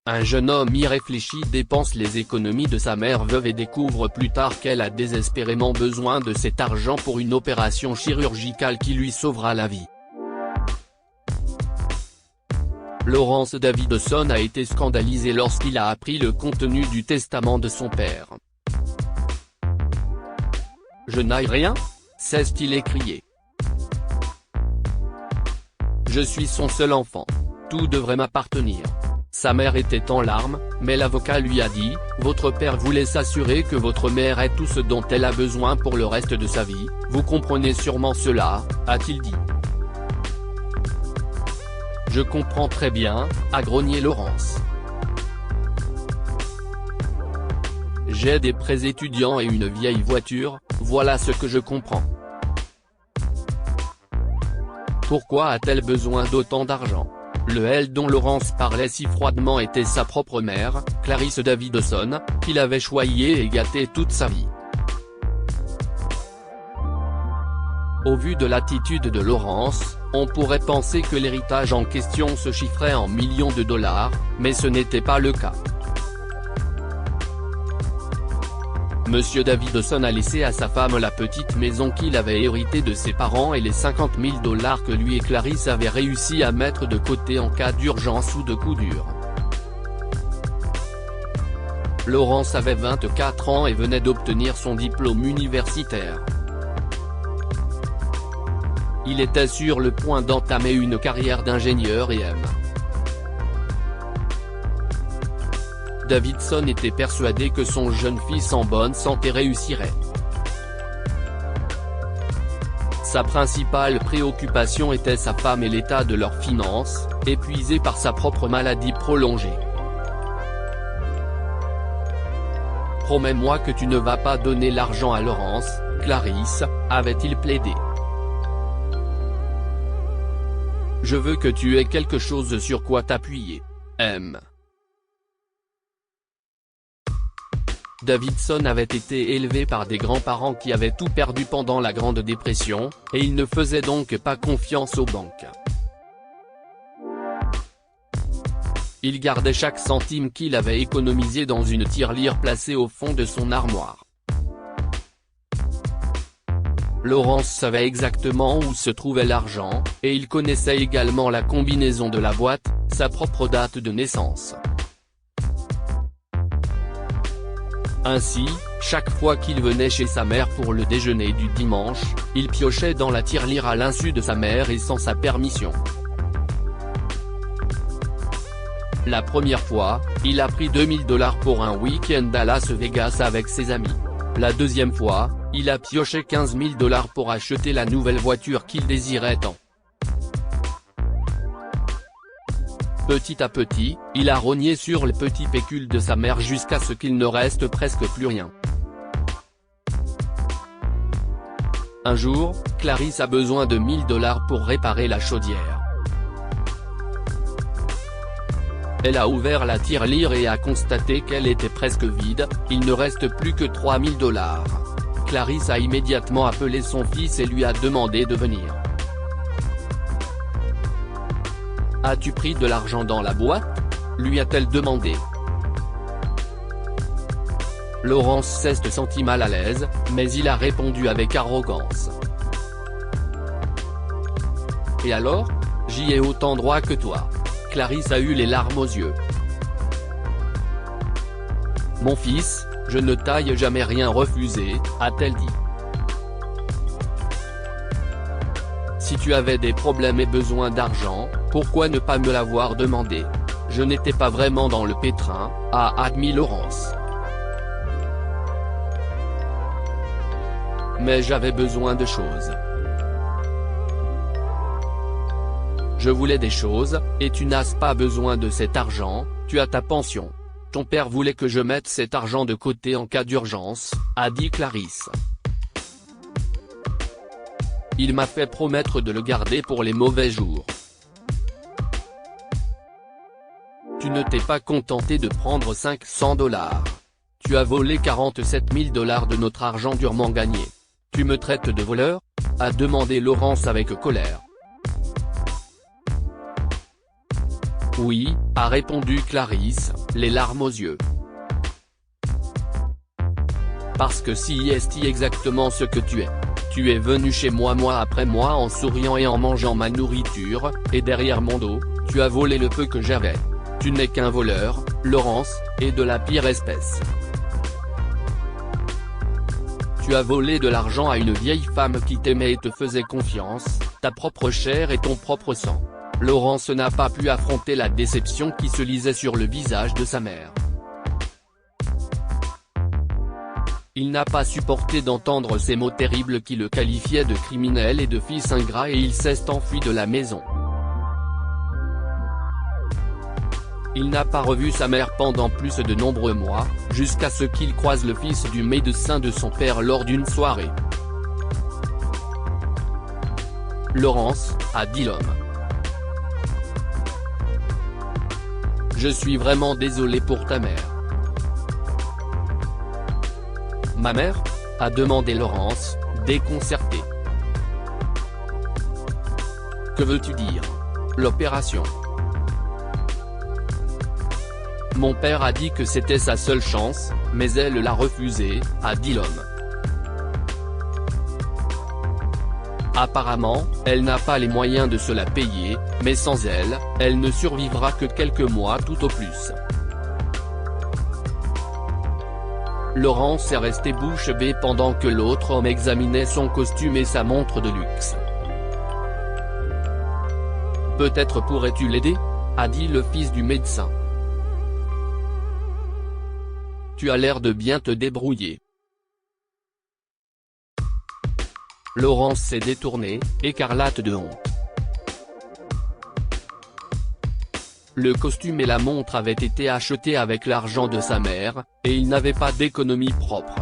Un jeune homme irréfléchi dépense les économies de sa mère veuve et découvre plus tard qu'elle a désespérément besoin de cet argent pour une opération chirurgicale qui lui sauvera la vie. Lawrence Davidson a été scandalisé lorsqu'il a appris le contenu du testament de son père. « Je n'ai rien ?» s'est-il écrié. « Je suis son seul enfant. Tout devrait m'appartenir. » Sa mère était en larmes, mais l'avocat lui a dit « Votre père voulait s'assurer que votre mère ait tout ce dont elle a besoin pour le reste de sa vie, vous comprenez sûrement cela », a-t-il dit. « Je comprends très bien », a grogné Lawrence. « J'ai des prêts étudiants et une vieille voiture, voilà ce que je comprends. Pourquoi a-t-elle besoin d'autant d'argent ?» Le elle dont Lawrence parlait si froidement était sa propre mère, Clarice Davidson, qu'il avait choyée et gâtée toute sa vie. Au vu de l'attitude de Lawrence, on pourrait penser que l'héritage en question se chiffrait en millions de dollars, mais ce n'était pas le cas. Monsieur Davidson a laissé à sa femme la petite maison qu'il avait héritée de ses parents et les 50 000 $ que lui et Clarice avaient réussi à mettre de côté en cas d'urgence ou de coup dur. Lawrence avait 24 ans et venait d'obtenir son diplôme universitaire. Il était sur le point d'entamer une carrière d'ingénieur et Davidson était persuadé que son jeune fils en bonne santé réussirait. Sa principale préoccupation était sa femme et l'état de leurs finances, épuisées par sa propre maladie prolongée. « Promets-moi que tu ne vas pas donner l'argent à Lawrence, Clarice », avait-il plaidé. « Je veux que tu aies quelque chose sur quoi t'appuyer, M. » Davidson avait été élevé par des grands-parents qui avaient tout perdu pendant la Grande Dépression, et il ne faisait donc pas confiance aux banques. Il gardait chaque centime qu'il avait économisé dans une tirelire placée au fond de son armoire. Lawrence savait exactement où se trouvait l'argent, et il connaissait également la combinaison de la boîte, sa propre date de naissance. Ainsi, chaque fois qu'il venait chez sa mère pour le déjeuner du dimanche, il piochait dans la tirelire à l'insu de sa mère et sans sa permission. La première fois, il a pris 2 000 $ pour un week-end à Las Vegas avec ses amis. La deuxième fois, il a pioché 15 000 $ pour acheter la nouvelle voiture qu'il désirait tant. Petit à petit, il a rogné sur le petit pécule de sa mère jusqu'à ce qu'il ne reste presque plus rien. Un jour, Clarice a besoin de 1 000 $ pour réparer la chaudière. Elle a ouvert la tirelire et a constaté qu'elle était presque vide, il ne reste plus que 3 000 $. Clarice a immédiatement appelé son fils et lui a demandé de venir. « As-tu pris de l'argent dans la boîte ?» lui a-t-elle demandé. Lawrence s'est senti mal à l'aise, mais il a répondu avec arrogance. « Et alors ? J'y ai autant droit que toi. » Clarice a eu les larmes aux yeux. « Mon fils, je ne t'aille jamais rien refusé, » a-t-elle dit. « Si tu avais des problèmes et besoin d'argent, pourquoi ne pas me l'avoir demandé ? Je n'étais pas vraiment dans le pétrin, » a admis Lawrence. « Mais j'avais besoin de choses. Je voulais des choses, et tu n'as pas besoin de cet argent, tu as ta pension. Ton père voulait que je mette cet argent de côté en cas d'urgence, » a dit Clarice. « Il m'a fait promettre de le garder pour les mauvais jours. Tu ne t'es pas contenté de prendre 500 $. Tu as volé 47 000 $ de notre argent durement gagné. Tu me traites de voleur ?» a demandé Lawrence avec colère. Oui, a répondu Clarisse, les larmes aux yeux. Parce que si est exactement ce que tu es. Tu es venu chez moi mois après mois en souriant et en mangeant ma nourriture, et derrière mon dos, tu as volé le peu que j'avais. Tu n'es qu'un voleur, Laurence, et de la pire espèce. Tu as volé de l'argent à une vieille femme qui t'aimait et te faisait confiance, ta propre chair et ton propre sang. Laurence n'a pas pu affronter la déception qui se lisait sur le visage de sa mère. Il n'a pas supporté d'entendre ces mots terribles qui le qualifiaient de criminel et de fils ingrat et il s'est enfui de la maison. Il n'a pas revu sa mère pendant plus de nombreux mois, jusqu'à ce qu'il croise le fils du médecin de son père lors d'une soirée. Laurence, a dit l'homme. Je suis vraiment désolé pour ta mère. Ma mère ? A demandé Laurence, déconcertée. Que veux-tu dire ? L'opération. Mon père a dit que c'était sa seule chance, mais elle l'a refusé, a dit l'homme. Apparemment, elle n'a pas les moyens de se la payer, mais sans elle, elle ne survivra que quelques mois tout au plus. Laurence est restée bouche bée pendant que l'autre homme examinait son costume et sa montre de luxe. Peut-être pourrais-tu l'aider ? A dit le fils du médecin. Tu as l'air de bien te débrouiller. Laurence s'est détournée, écarlate de honte. Le costume et la montre avaient été achetés avec l'argent de sa mère, et il n'avait pas d'économie propre.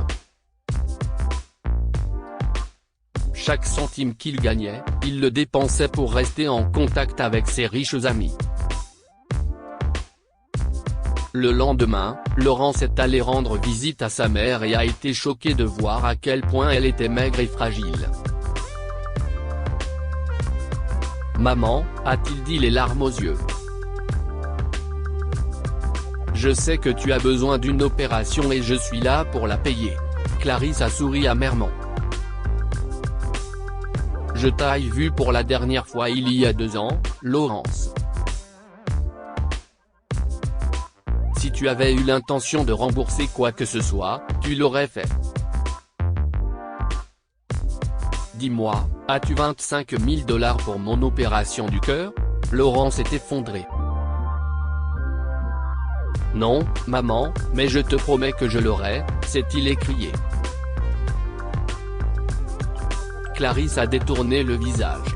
Chaque centime qu'il gagnait, il le dépensait pour rester en contact avec ses riches amis. Le lendemain, Laurence est allée rendre visite à sa mère et a été choquée de voir à quel point elle était maigre et fragile. Maman, a-t-il dit les larmes aux yeux. Je sais que tu as besoin d'une opération et je suis là pour la payer. Clarisse a souri amèrement. Je t'ai vu pour la dernière fois il y a 2 ans, Laurence. Si tu avais eu l'intention de rembourser quoi que ce soit, tu l'aurais fait. Dis-moi, as-tu 25 000 $ pour mon opération du cœur ? Laurence est effondrée. Non, maman, mais je te promets que je l'aurai, s'est-il écrié. Clarisse a détourné le visage.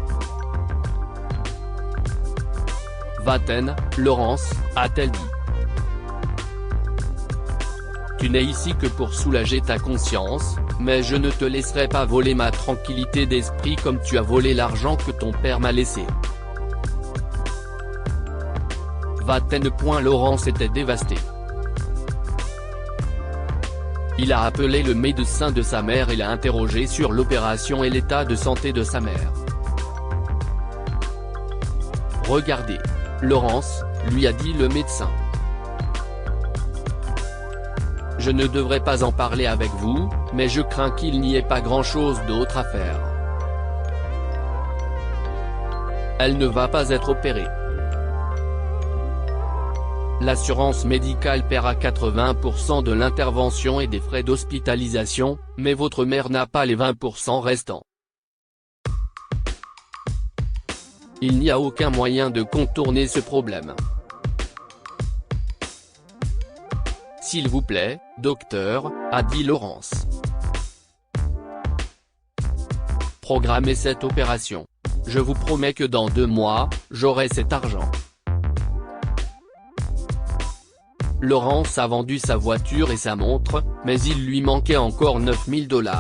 Va-t'en, Laurence, a-t-elle dit. Tu n'es ici que pour soulager ta conscience, mais je ne te laisserai pas voler ma tranquillité d'esprit comme tu as volé l'argent que ton père m'a laissé. Va-t'en. Laurence était dévastée. Il a appelé le médecin de sa mère et l'a interrogé sur l'opération et l'état de santé de sa mère. Regardez, Laurence, lui a dit le médecin. Je ne devrais pas en parler avec vous, mais je crains qu'il n'y ait pas grand-chose d'autre à faire. Elle ne va pas être opérée. L'assurance médicale paiera 80% de l'intervention et des frais d'hospitalisation, mais votre mère n'a pas les 20% restants. Il n'y a aucun moyen de contourner ce problème. S'il vous plaît, docteur, a dit Laurence. Programmez cette opération. Je vous promets que dans 2 mois, j'aurai cet argent. Laurence a vendu sa voiture et sa montre, mais il lui manquait encore 9 000 $.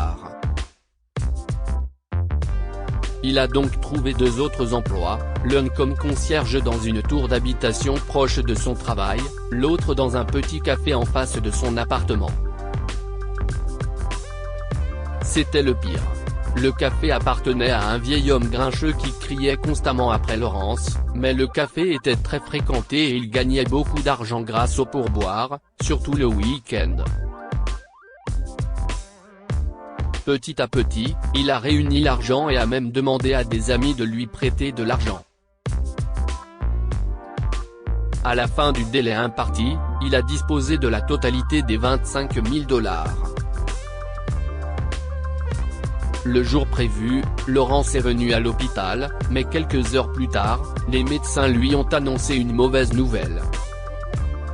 Il a donc trouvé 2 autres emplois, l'un comme concierge dans une tour d'habitation proche de son travail, l'autre dans un petit café en face de son appartement. C'était le pire. Le café appartenait à un vieil homme grincheux qui criait constamment après Laurence, mais le café était très fréquenté et il gagnait beaucoup d'argent grâce au pourboire, surtout le week-end. Petit à petit, il a réuni l'argent et a même demandé à des amis de lui prêter de l'argent. À la fin du délai imparti, il a disposé de la totalité des 25 000 $. Le jour prévu, Laurence est venue à l'hôpital, mais quelques heures plus tard, les médecins lui ont annoncé une mauvaise nouvelle.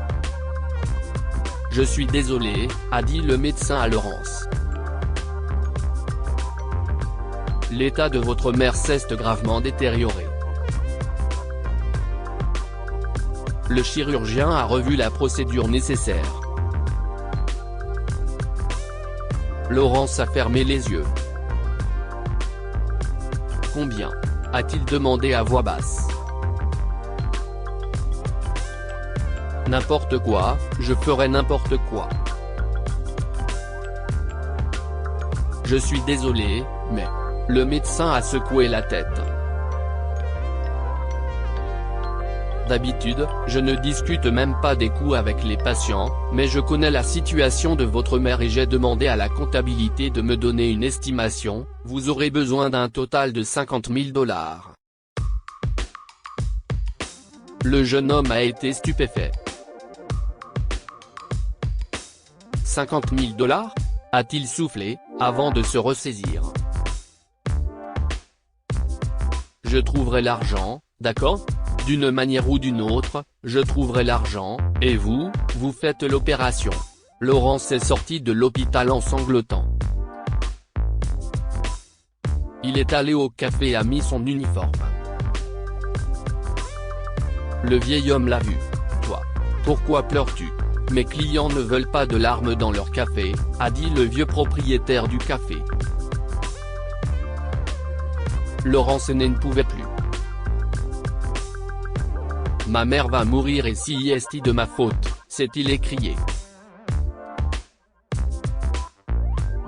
« Je suis désolé », a dit le médecin à Laurence. « L'état de votre mère s'est gravement détérioré. » Le chirurgien a revu la procédure nécessaire. Laurence a fermé les yeux. « Combien ?» a-t-il demandé à voix basse. « N'importe quoi, je ferai n'importe quoi. Je suis désolé, mais… » Le médecin a secoué la tête. « D'habitude, je ne discute même pas des coûts avec les patients, mais je connais la situation de votre mère et j'ai demandé à la comptabilité de me donner une estimation, vous aurez besoin d'un total de 50 000 $. Le jeune homme a été stupéfait. « 50 000 $, a-t-il soufflé, avant de se ressaisir. « Je trouverai l'argent, d'accord ? D'une manière ou d'une autre, je trouverai l'argent, et vous, vous faites l'opération. » Laurence est sorti de l'hôpital en sanglotant. Il est allé au café et a mis son uniforme. Le vieil homme l'a vu. « Toi, pourquoi pleures-tu ? Mes clients ne veulent pas de larmes dans leur café », a dit le vieux propriétaire du café. Laurence ne pouvait plus. « Ma mère va mourir et si est de ma faute, s'est-il écrié.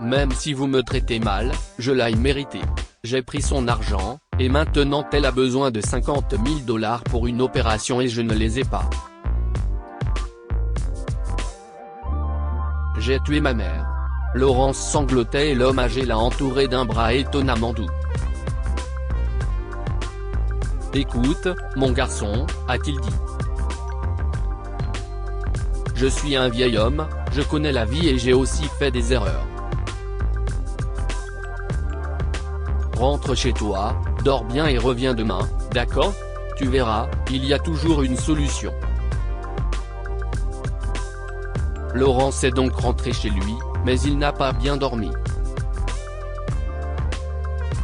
Même si vous me traitez mal, je l'ai mérité. J'ai pris son argent, et maintenant elle a besoin de 50 000 $ pour une opération et je ne les ai pas. J'ai tué ma mère. » Laurence sanglotait et l'homme âgé l'a entouré d'un bras étonnamment doux. « Écoute, mon garçon, a-t-il dit. Je suis un vieil homme, je connais la vie et j'ai aussi fait des erreurs. Rentre chez toi, dors bien et reviens demain, d'accord ? Tu verras, il y a toujours une solution. » Laurence est donc rentré chez lui, mais il n'a pas bien dormi.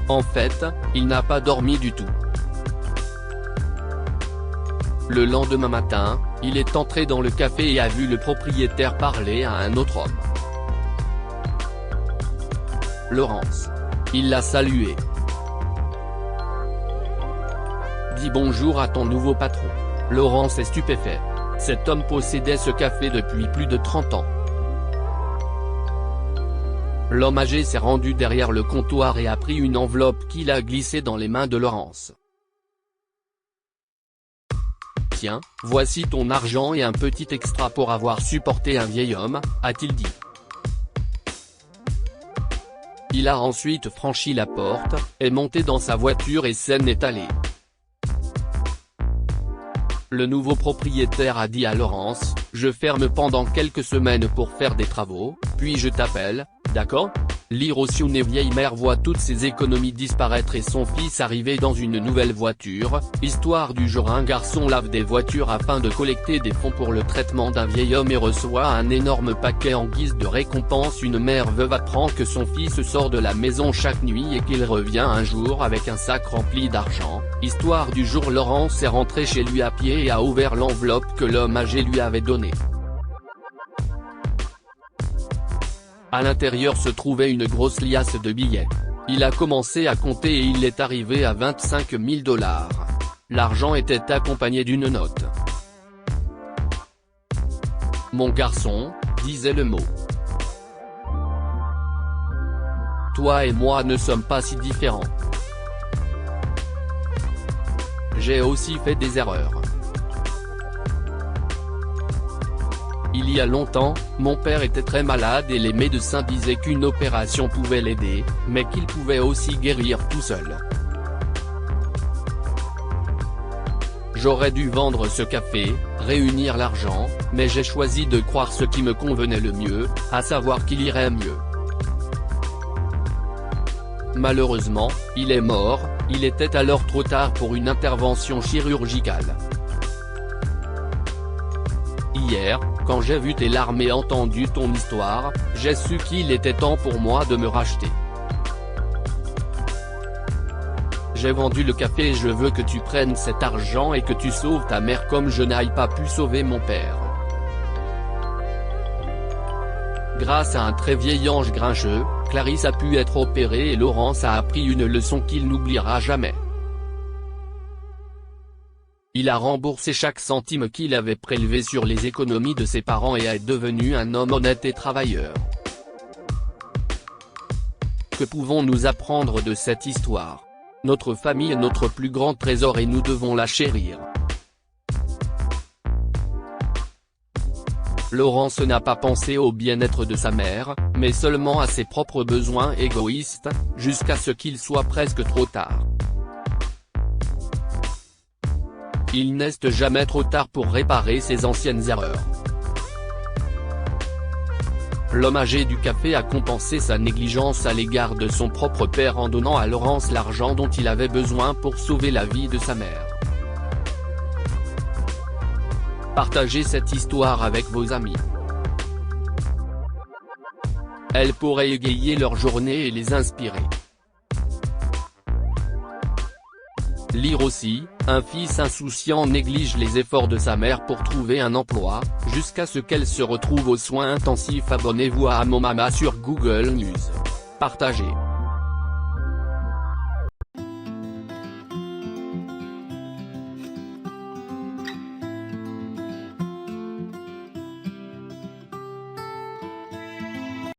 En fait, il n'a pas dormi du tout. Le lendemain matin, il est entré dans le café et a vu le propriétaire parler à un autre homme. Laurence. Il l'a salué. Dis bonjour à ton nouveau patron. Laurence est stupéfait. Cet homme possédait ce café depuis plus de 30 ans. L'homme âgé s'est rendu derrière le comptoir et a pris une enveloppe qu'il a glissée dans les mains de Laurence. Tiens, voici ton argent et un petit extra pour avoir supporté un vieil homme, a-t-il dit. Il a ensuite franchi la porte, est monté dans sa voiture et s'en est allé. Le nouveau propriétaire a dit à Laurence, « Je ferme pendant quelques semaines pour faire des travaux, puis je t'appelle, d'accord ?» Lire aussi une vieille mère voit toutes ses économies disparaître et son fils arriver dans une nouvelle voiture. Histoire du jour, un garçon lave des voitures afin de collecter des fonds pour le traitement d'un vieil homme et reçoit un énorme paquet en guise de récompense. Une mère veuve apprend que son fils sort de la maison chaque nuit et qu'il revient un jour avec un sac rempli d'argent. Histoire du jour, Laurence est rentrée chez lui à pied et a ouvert l'enveloppe que l'homme âgé lui avait donnée. À l'intérieur se trouvait une grosse liasse de billets. Il a commencé à compter et il est arrivé à 25 000 $. L'argent était accompagné d'une note. « Mon garçon », disait le mot. « Toi et moi ne sommes pas si différents. J'ai aussi fait des erreurs. Il y a longtemps, mon père était très malade et les médecins disaient qu'une opération pouvait l'aider, mais qu'il pouvait aussi guérir tout seul. J'aurais dû vendre ce café, réunir l'argent, mais j'ai choisi de croire ce qui me convenait le mieux, à savoir qu'il irait mieux. Malheureusement, il est mort, il était alors trop tard pour une intervention chirurgicale. Hier, quand j'ai vu tes larmes et entendu ton histoire, j'ai su qu'il était temps pour moi de me racheter. J'ai vendu le café et je veux que tu prennes cet argent et que tu sauves ta mère comme je n'aille pas pu sauver mon père. Grâce à un très vieil ange grincheux, Clarisse a pu être opérée et Laurence a appris une leçon qu'il n'oubliera jamais. Il a remboursé chaque centime qu'il avait prélevé sur les économies de ses parents et est devenu un homme honnête et travailleur. Que pouvons-nous apprendre de cette histoire? Notre famille est notre plus grand trésor et nous devons la chérir. Laurence n'a pas pensé au bien-être de sa mère, mais seulement à ses propres besoins égoïstes, jusqu'à ce qu'il soit presque trop tard. Il n'est jamais trop tard pour réparer ses anciennes erreurs. L'homme âgé du café a compensé sa négligence à l'égard de son propre père en donnant à Laurence l'argent dont il avait besoin pour sauver la vie de sa mère. Partagez cette histoire avec vos amis. Elle pourrait égayer leur journée et les inspirer. Lire aussi, un fils insouciant néglige les efforts de sa mère pour trouver un emploi, jusqu'à ce qu'elle se retrouve aux soins intensifs. Abonnez-vous à Mon Mama sur Google News. Partagez.